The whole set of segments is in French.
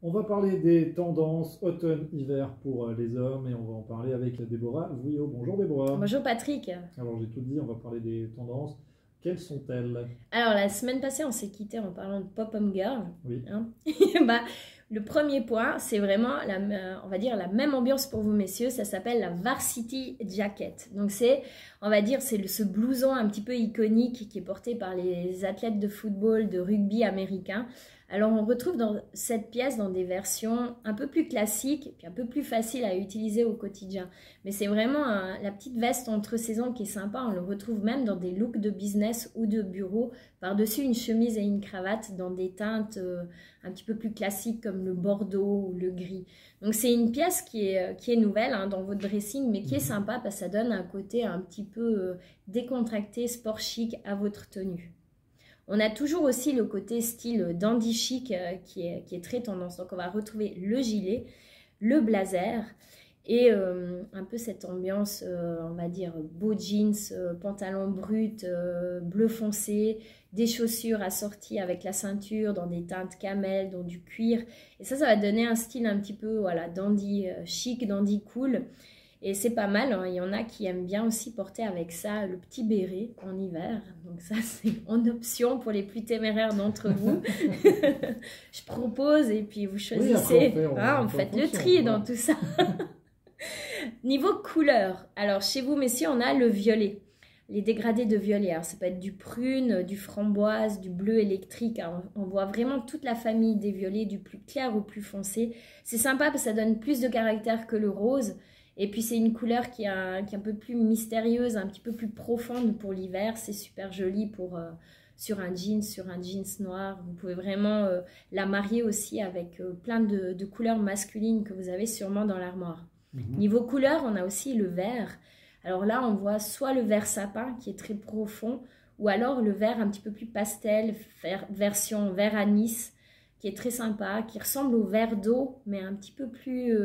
On va parler des tendances automne-hiver pour les hommes et on va en parler avec Déborah Vouillot. Bonjour Déborah. Bonjour Patrick. Alors j'ai tout dit, on va parler des tendances. Quelles sont-elles? Alors la semaine passée on s'est quitté en parlant de Pop-Up Girl. Oui. Hein. Bah, le premier point c'est vraiment on va dire la même ambiance pour vous messieurs, ça s'appelle la Varsity Jacket. Donc c'est, on va dire, c'est ce blouson un petit peu iconique qui est porté par les athlètes de football, de rugby américains. Alors on retrouve dans cette pièce dans des versions un peu plus classiques, puis un peu plus faciles à utiliser au quotidien. Mais c'est vraiment la petite veste entre saisons qui est sympa, on le retrouve même dans des looks de business ou de bureau, par-dessus une chemise et une cravate dans des teintes un petit peu plus classiques comme le bordeaux ou le gris. Donc c'est une pièce qui est nouvelle hein, dans votre dressing, mais qui est sympa parce que ça donne un côté un petit peu décontracté, sport chic à votre tenue. On a toujours aussi le côté style dandy chic qui est très tendance. Donc on va retrouver le gilet, le blazer et un peu cette ambiance, on va dire, beau jeans, pantalon brut, bleu foncé, des chaussures assorties avec la ceinture dans des teintes camel, dans du cuir. Et ça va donner un style un petit peu voilà, dandy chic, dandy cool. Et c'est pas mal, hein. Il y en a qui aiment bien aussi porter avec ça le petit béret en hiver. Donc ça, c'est en option pour les plus téméraires d'entre vous. Je propose et puis vous choisissez. Oui, après, on fait le tri dans tout ça. Niveau couleur, alors chez vous, messieurs, on a le violet. Les dégradés de violet, alors ça peut être du prune, du framboise, du bleu électrique. Alors, on voit vraiment toute la famille des violets, du plus clair au plus foncé. C'est sympa parce que ça donne plus de caractère que le rose. Et puis c'est une couleur qui est un peu plus mystérieuse, un petit peu plus profonde pour l'hiver. C'est super joli pour, sur un jeans noir. Vous pouvez vraiment la marier aussi avec plein de couleurs masculines que vous avez sûrement dans l'armoire. Niveau couleur, on a aussi le vert. Alors là, on voit soit le vert sapin qui est très profond, ou alors le vert un petit peu plus pastel, version vert anis, qui est très sympa, qui ressemble au vert d'eau, mais un petit peu plus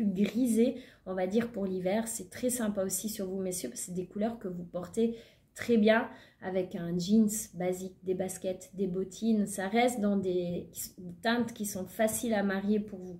grisé, on va dire, pour l'hiver. C'est très sympa aussi sur vous, messieurs, parce que c'est des couleurs que vous portez très bien avec un jeans basique, des baskets, des bottines. Ça reste dans des teintes qui sont faciles à marier pour vous.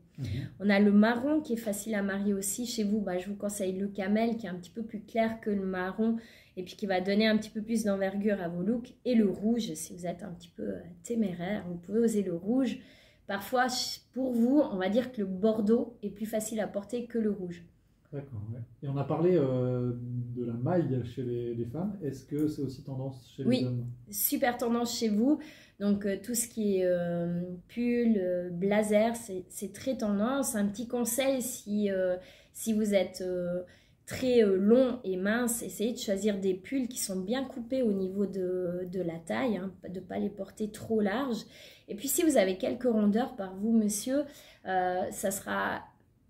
On a le marron qui est facile à marier aussi. Chez vous, bah, je vous conseille le camel qui est un petit peu plus clair que le marron et puis qui va donner un petit peu plus d'envergure à vos looks. Et le rouge, si vous êtes un petit peu téméraire, vous pouvez oser le rouge. Parfois, pour vous, on va dire que le bordeaux est plus facile à porter que le rouge. D'accord, ouais. Et on a parlé de la maille chez les femmes. Est-ce que c'est aussi tendance chez les hommes? Oui, super tendance chez vous. Donc tout ce qui est pull, blazer, c'est très tendance. Un petit conseil si vous êtes très long et mince, essayez de choisir des pulls qui sont bien coupés au niveau de la taille, hein, de ne pas les porter trop larges. Et puis si vous avez quelques rondeurs par vous, monsieur, ça sera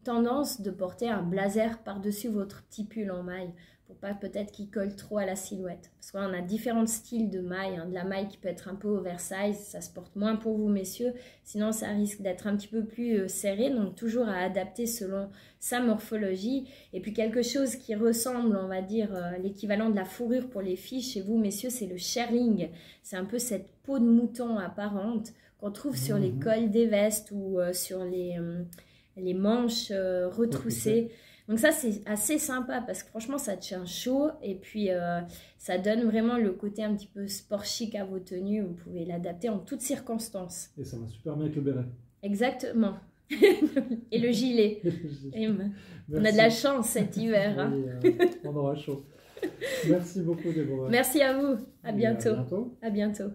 tendance de porter un blazer par-dessus votre petit pull en maille pour pas peut-être qu'il colle trop à la silhouette. Parce qu'on a différents styles de maille, hein, de la maille qui peut être un peu oversize, ça se porte moins pour vous messieurs, sinon ça risque d'être un petit peu plus serré, donc toujours à adapter selon sa morphologie. Et puis quelque chose qui ressemble, on va dire, l'équivalent de la fourrure pour les filles chez vous messieurs, c'est le shearling. C'est un peu cette peau de mouton apparente qu'on trouve sur les cols des vestes ou sur les manches retroussées. Donc ça, c'est assez sympa parce que franchement, ça tient chaud et puis ça donne vraiment le côté un petit peu sport chic à vos tenues. Vous pouvez l'adapter en toutes circonstances. Et ça va super bien avec le béret. Exactement. Et le gilet. On a de la chance cet hiver. Hein. Oui, on aura chaud. Merci beaucoup, Déborah. Merci à vous. À bientôt. À bientôt. À bientôt.